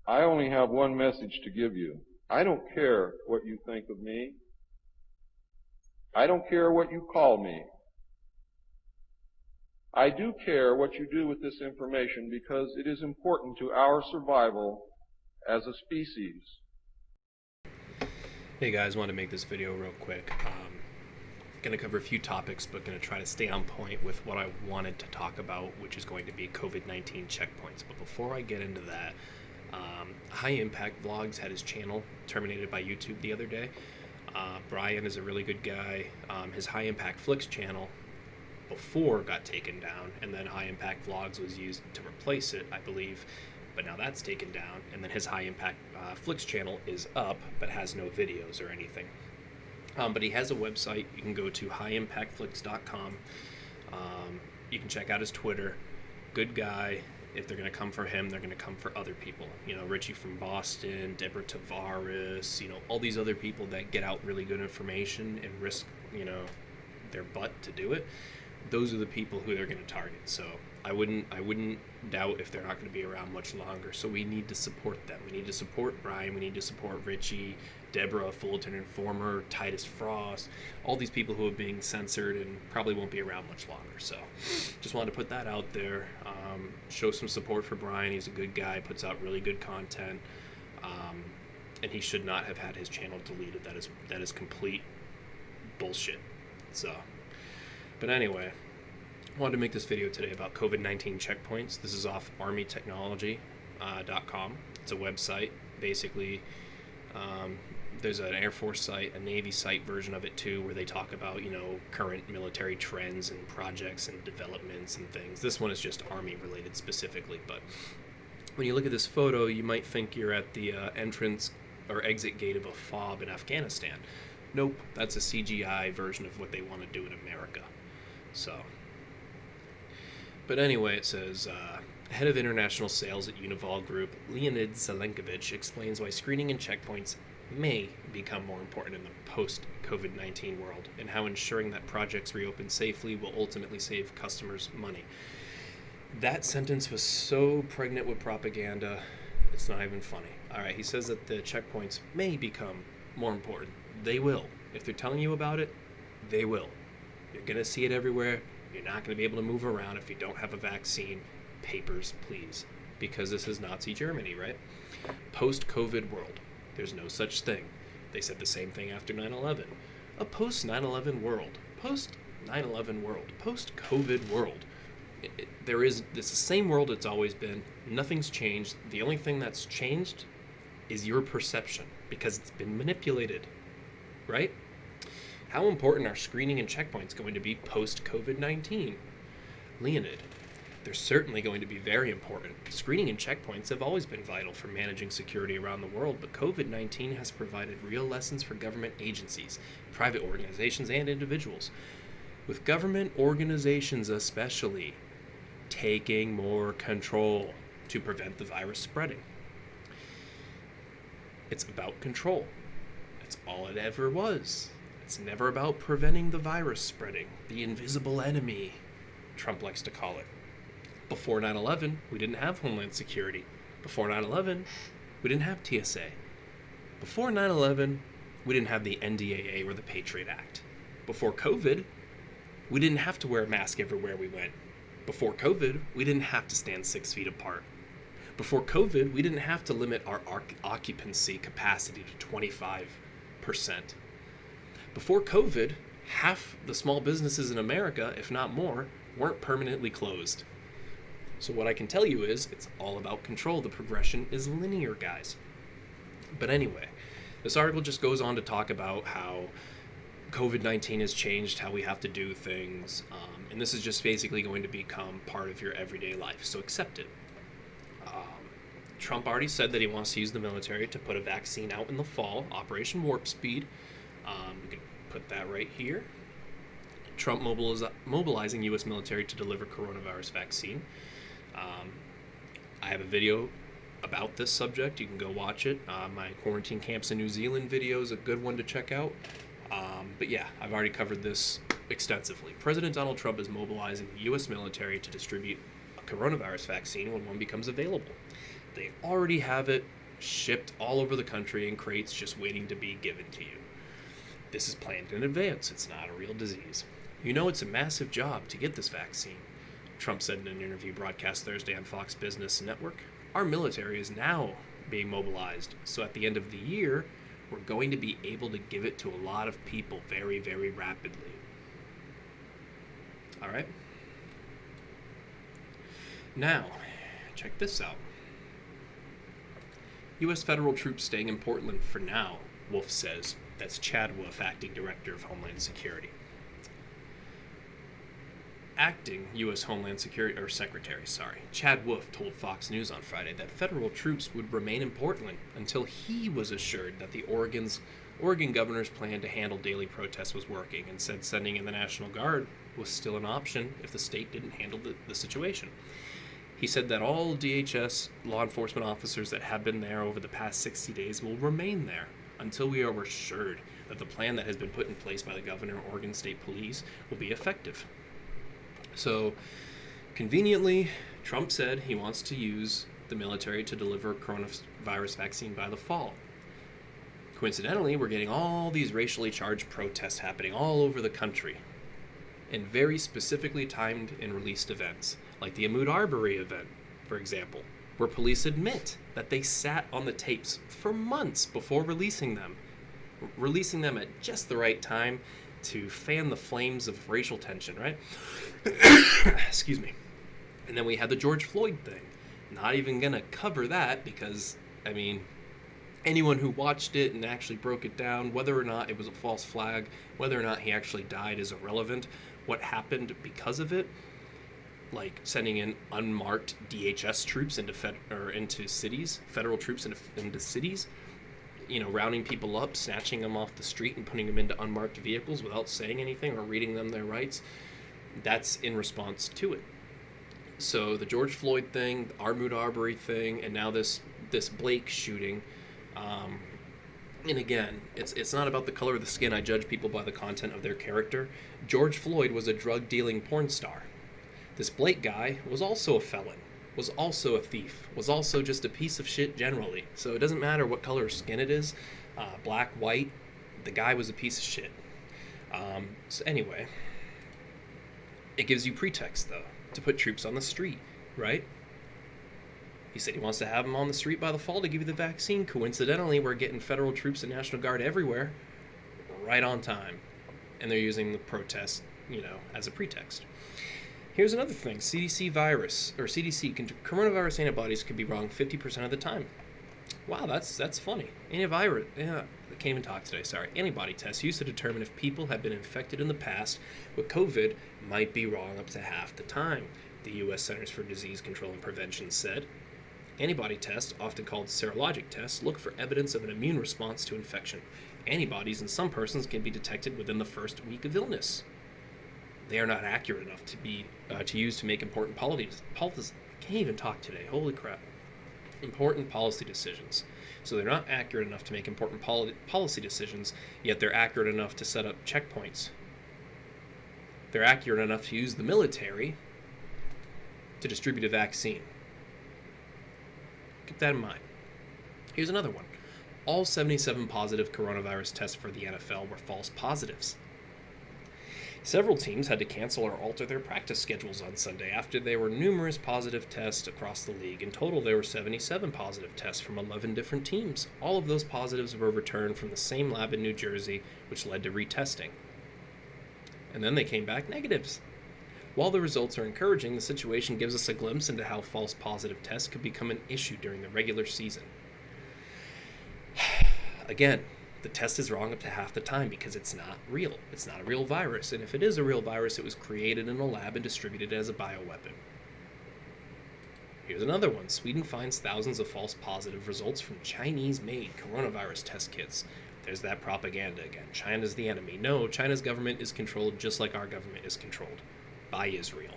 I only have one message to give you. I don't care what you think of me. I don't care what you call me. I do care what you do with this information because it is important to our survival as a species. Hey guys, wanted to make this video real quick. Going to cover a few topics, but going to try to stay on point with what I wanted to talk about, which is going to be COVID-19 checkpoints. But before I get into that, High Impact Vlogs had his channel terminated by YouTube the other day. Brian is a really good guy. His High Impact Flicks channel before got taken down, and then High Impact Vlogs was used to replace it, I believe. But now that's taken down, and then his High Impact Flicks channel is up, but has no videos or anything. But he has a website. You can go to highimpactflix.com. You can check out his Twitter. Good guy. If they're going to come for him, they're going to come for other people. You know, Richie from Boston, Deborah Tavares, you know, all these other people that get out really good information and risk, you know, their butt to do it. Those are the people who they're going to target. So I wouldn't doubt if they're not going to be around much longer. So we need to support them. We need to support Brian. We need to support Richie, Deborah, Fullerton Informer, Titus Frost, all these people who are being censored and probably won't be around much longer. So just wanted to put that out there. Show some support for Brian. He's a good guy, puts out really good content, and he should not have had his channel deleted. That is complete bullshit. So, but anyway, I wanted to make this video today about COVID-19 checkpoints. This is off armytechnology.com. It's a website. Basically, there's an Air Force site, a Navy site version of it too, where they talk about, you know, current military trends and projects and developments and things. This one is just Army related specifically, but when you look at this photo, you might think you're at the entrance or exit gate of a FOB in Afghanistan. Nope, that's a CGI version of what they want to do in America. So, but anyway, it says, head of international sales at Unival Group, Leonid Zelenkovich, explains why screening and checkpoints may become more important in the post-COVID-19 world, and how ensuring that projects reopen safely will ultimately save customers money. That sentence was so pregnant with propaganda, it's not even funny. All right, he says that the checkpoints may become more important. They will. If they're telling you about it, they will. You're going to see it everywhere. You're not going to be able to move around if you don't have a vaccine. Papers, please. Because this is Nazi Germany, right? Post-COVID world. There's no such thing. They said the same thing after 9/11. A post-9/11 world. Post-9/11 world. Post-COVID world. It's the same world it's always been. Nothing's changed. The only thing that's changed is your perception, because it's been manipulated, right? How important are screening and checkpoints going to be post-COVID-19? Leonid, they're certainly going to be very important. Screening and checkpoints have always been vital for managing security around the world, but COVID-19 has provided real lessons for government agencies, private organizations, and individuals. With government organizations especially taking more control to prevent the virus spreading. It's about control. That's all it ever was. It's never about preventing the virus spreading. The invisible enemy, Trump likes to call it. Before 9/11, we didn't have Homeland Security. Before 9/11, we didn't have TSA. Before 9/11, we didn't have the NDAA or the Patriot Act. Before COVID, we didn't have to wear a mask everywhere we went. Before COVID, we didn't have to stand 6 feet apart. Before COVID, we didn't have to limit our occupancy capacity to 25%. Before COVID, half the small businesses in America, if not more, weren't permanently closed. So what I can tell you is, it's all about control. The progression is linear, guys. But anyway, this article just goes on to talk about how COVID-19 has changed how we have to do things, and this is just basically going to become part of your everyday life, so accept it. Trump already said that he wants to use the military to put a vaccine out in the fall, Operation Warp Speed. We can put that right here. Trump mobilizing U.S. military to deliver coronavirus vaccine. I have a video about this subject. You can go watch it. My quarantine camps in New Zealand video is a good one to check out. But yeah, I've already covered this extensively. President Donald Trump is mobilizing the U.S. military to distribute a coronavirus vaccine when one becomes available. They already have it shipped all over the country in crates just waiting to be given to you. This is planned in advance. It's not a real disease. You know it's a massive job to get this vaccine, Trump said in an interview broadcast Thursday on Fox Business Network. Our military is now being mobilized, so at the end of the year, we're going to be able to give it to a lot of people very, very rapidly. All right? Now, check this out. U.S. federal troops staying in Portland for now, Wolf says. That's Chad Wolf, acting director of Homeland Security. Acting U.S. Homeland Security, Secretary, Chad Wolf told Fox News on Friday that federal troops would remain in Portland until he was assured that the Oregon governor's plan to handle daily protests was working, and said sending in the National Guard was still an option if the state didn't handle the situation. He said that all DHS law enforcement officers that have been there over the past 60 days will remain there until we are assured that the plan that has been put in place by the governor and Oregon State Police will be effective. So, conveniently, Trump said he wants to use the military to deliver a coronavirus vaccine by the fall. Coincidentally, we're getting all these racially charged protests happening all over the country, and very specifically timed and released events, like the Ahmaud Arbery event, for example, where police admit that they sat on the tapes for months before releasing them at just the right time to fan the flames of racial tension, right? Excuse me. And then we had the George Floyd thing. Not even gonna cover that because, I mean, anyone who watched it and actually broke it down, whether or not it was a false flag, whether or not he actually died is irrelevant. What happened because of it, like sending in unmarked DHS troops into cities, federal troops into cities, rounding people up, snatching them off the street and putting them into unmarked vehicles without saying anything or reading them their rights, that's in response to it. So the George Floyd thing, the Ahmaud Arbery thing, and now this Blake shooting. And again, it's not about the color of the skin. I judge people by the content of their character. George Floyd was a drug-dealing porn star. This Blake guy was also a felon, was also a thief, was also just a piece of shit generally. So it doesn't matter what color of skin it is, black, white, the guy was a piece of shit. So anyway, it gives you pretext, though, to put troops on the street, right? He said he wants to have them on the street by the fall to give you the vaccine. Coincidentally, we're getting federal troops and National Guard everywhere right on time. And they're using the protest, as a pretext. Here's another thing. Coronavirus antibodies could be wrong 50% of the time. Wow, that's funny. I can't even talk today, sorry. Antibody tests used to determine if people have been infected in the past with COVID might be wrong up to half the time, the U.S. Centers for Disease Control and Prevention said. Antibody tests, often called serologic tests, look for evidence of an immune response to infection. Antibodies in some persons can be detected within the first week of illness. They are not accurate enough to use to make important policies. I can't even talk today. Holy crap. Important policy decisions. So they're not accurate enough to make important policy decisions, yet they're accurate enough to set up checkpoints. They're accurate enough to use the military to distribute a vaccine. Keep that in mind. Here's another one. All 77 positive coronavirus tests for the NFL were false positives. Several teams had to cancel or alter their practice schedules on Sunday after there were numerous positive tests across the league. In total, there were 77 positive tests from 11 different teams. All of those positives were returned from the same lab in New Jersey, which led to retesting. And then they came back negatives. While the results are encouraging, the situation gives us a glimpse into how false positive tests could become an issue during the regular season. Again, the test is wrong up to half the time because it's not real. It's not a real virus. And if it is a real virus, it was created in a lab and distributed as a bioweapon. Here's another one. Sweden finds thousands of false positive results from Chinese-made coronavirus test kits. There's that propaganda again. China's the enemy. No, China's government is controlled just like our government is controlled. By Israel.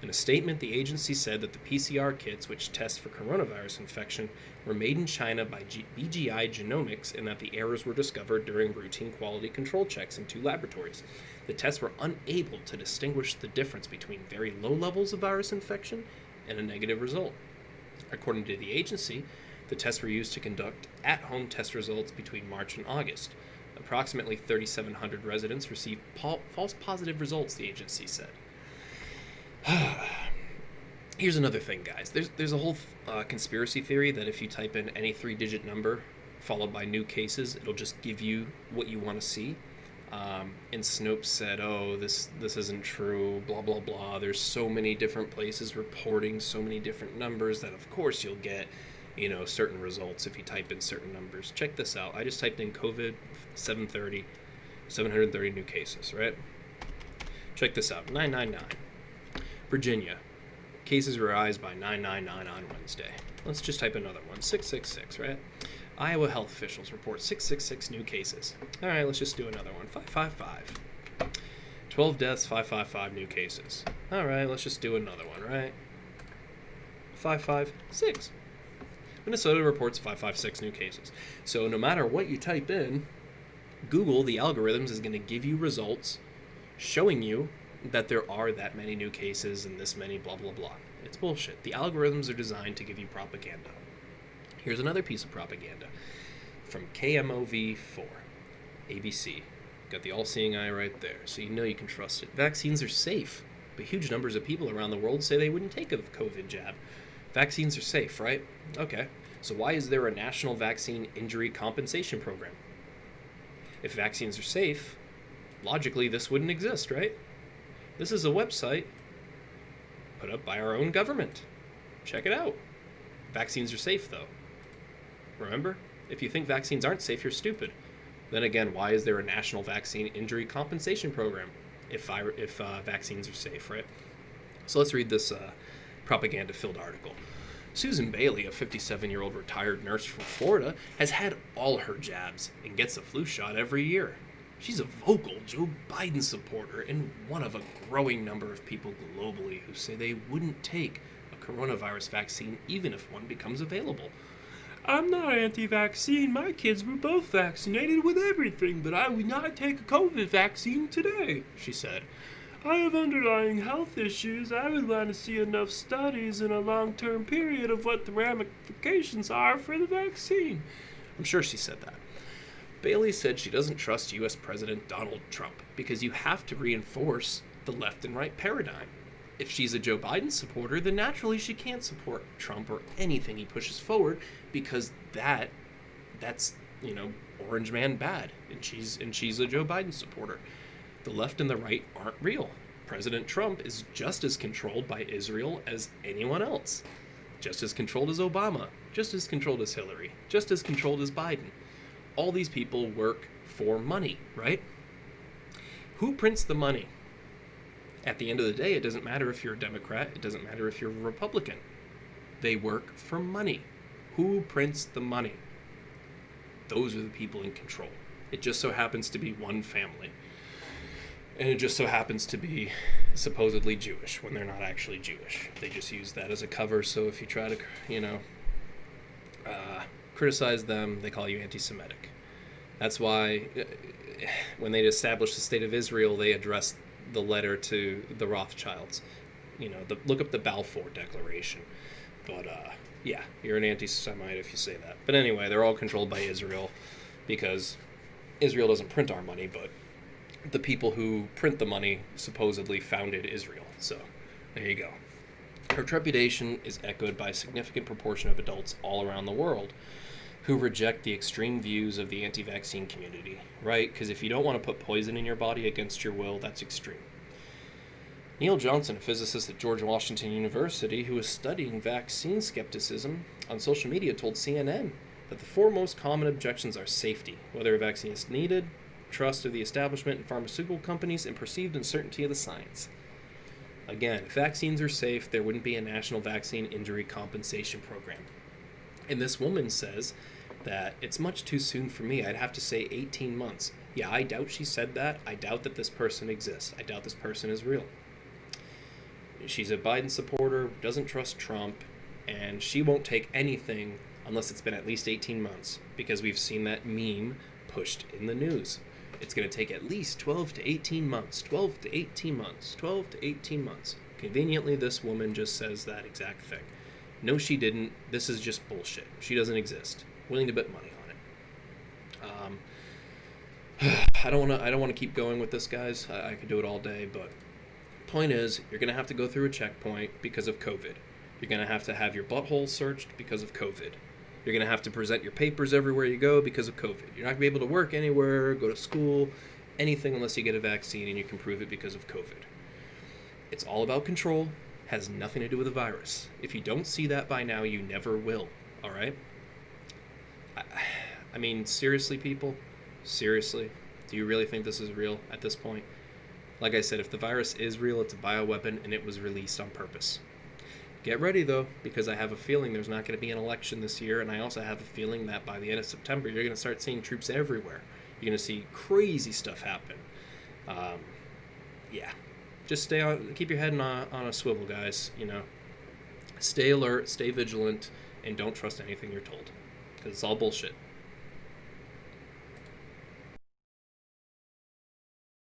In a statement, the agency said that the PCR kits, which test for coronavirus infection, were made in China by BGI Genomics and that the errors were discovered during routine quality control checks in 2 laboratories. The tests were unable to distinguish the difference between very low levels of virus infection and a negative result. According to the agency, the tests were used to conduct at-home test results between March and August. Approximately 3,700 residents received false positive results, the agency said. Here's another thing, guys. There's a whole conspiracy theory that if you type in any 3-digit number followed by new cases, it'll just give you what you want to see. And Snopes said, oh, this isn't true, blah, blah, blah. There's so many different places reporting so many different numbers that, of course, you'll get, certain results if you type in certain numbers. Check this out. I just typed in COVID 730 new cases, right? Check this out. 999. Virginia. Cases rise by 999 on Wednesday. Let's just type another one. 666, right? Iowa health officials report 666 new cases. All right, let's just do another one. 555. 12 deaths, 555 new cases. All right, let's just do another one, right? 556. Minnesota reports 556 new cases. So no matter what you type in, Google, the algorithms, is going to give you results showing you that there are that many new cases and this many blah, blah, blah. It's bullshit. The algorithms are designed to give you propaganda. Here's another piece of propaganda from KMOV4, ABC. Got the all-seeing eye right there, so you know you can trust it. Vaccines are safe, but huge numbers of people around the world say they wouldn't take a COVID jab. Vaccines are safe, right? Okay, so why is there a national vaccine injury compensation program? If vaccines are safe, logically this wouldn't exist, right? This is a website put up by our own government. Check it out. Vaccines are safe, though. Remember, if you think vaccines aren't safe, you're stupid. Then again, why is there a national vaccine injury compensation program if vaccines are safe, right? So let's read this propaganda-filled article. Susan Bailey, a 57-year-old retired nurse from Florida, has had all her jabs and gets a flu shot every year. She's a vocal Joe Biden supporter and one of a growing number of people globally who say they wouldn't take a coronavirus vaccine even if one becomes available. I'm not anti-vaccine. My kids were both vaccinated with everything, but I would not take a COVID vaccine today, she said. I have underlying health issues. I would want to see enough studies in a long-term period of what the ramifications are for the vaccine. I'm sure she said that. Bailey said she doesn't trust U.S. President Donald Trump because you have to reinforce the left and right paradigm. If she's a Joe Biden supporter, then naturally she can't support Trump or anything he pushes forward because that's orange man bad, and she's a Joe Biden supporter. The left and the right aren't real. President Trump is just as controlled by Israel as anyone else. Just as controlled as Obama, just as controlled as Hillary, just as controlled as Biden. All these people work for money, right? Who prints the money? At the end of the day, it doesn't matter if you're a Democrat, it doesn't matter if you're a Republican. They work for money. Who prints the money? Those are the people in control. It just so happens to be one family. And it just so happens to be supposedly Jewish when they're not actually Jewish. They just use that as a cover, so if you try to, criticize them, they call you anti-Semitic. That's why when they established the State of Israel, they addressed the letter to the Rothschilds. Look up the Balfour Declaration. But, you're an anti-Semite if you say that. But anyway, they're all controlled by Israel because Israel doesn't print our money, but the people who print the money supposedly founded Israel. So, there you go. Her trepidation is echoed by a significant proportion of adults all around the world who reject the extreme views of the anti-vaccine community, right? Because if you don't want to put poison in your body against your will, that's extreme. Neil Johnson, a physicist at George Washington University who was studying vaccine skepticism on social media, told CNN that the four most common objections are safety, whether a vaccine is needed, trust of the establishment and pharmaceutical companies, and perceived uncertainty of the science. Again, if vaccines are safe, there wouldn't be a national vaccine injury compensation program. And this woman says that it's much too soon for me. I'd have to say 18 months. Yeah, I doubt she said that. I doubt that this person exists. I doubt this person is real. She's a Biden supporter, doesn't trust Trump, and she won't take anything unless it's been at least 18 months, because we've seen that meme pushed in the news. It's going to take at least 12 to 18 months, 12 to 18 months, 12 to 18 months. Conveniently, this woman just says that exact thing. No, she didn't. This is just bullshit. She doesn't exist. Willing to bet money on it. I don't want to keep going with this, guys. I could do it all day, but point is, you're going to have to go through a checkpoint because of COVID. You're going to have your butthole searched because of COVID. You're going to have to present your papers everywhere you go because of COVID. You're not going to be able to work anywhere, go to school, anything unless you get a vaccine and you can prove it because of COVID. It's all about control, has nothing to do with the virus. If you don't see that by now, you never will, all right? I mean, seriously, people? Seriously? Do you really think this is real at this point? Like I said, if the virus is real, it's a bioweapon and it was released on purpose. Get ready, though, because I have a feeling there's not going to be an election this year, and I also have a feeling that by the end of September, you're going to start seeing troops everywhere. You're going to see crazy stuff happen. Yeah. Just keep your head on a swivel, guys, you know. Stay alert, stay vigilant, and don't trust anything you're told, because it's all bullshit.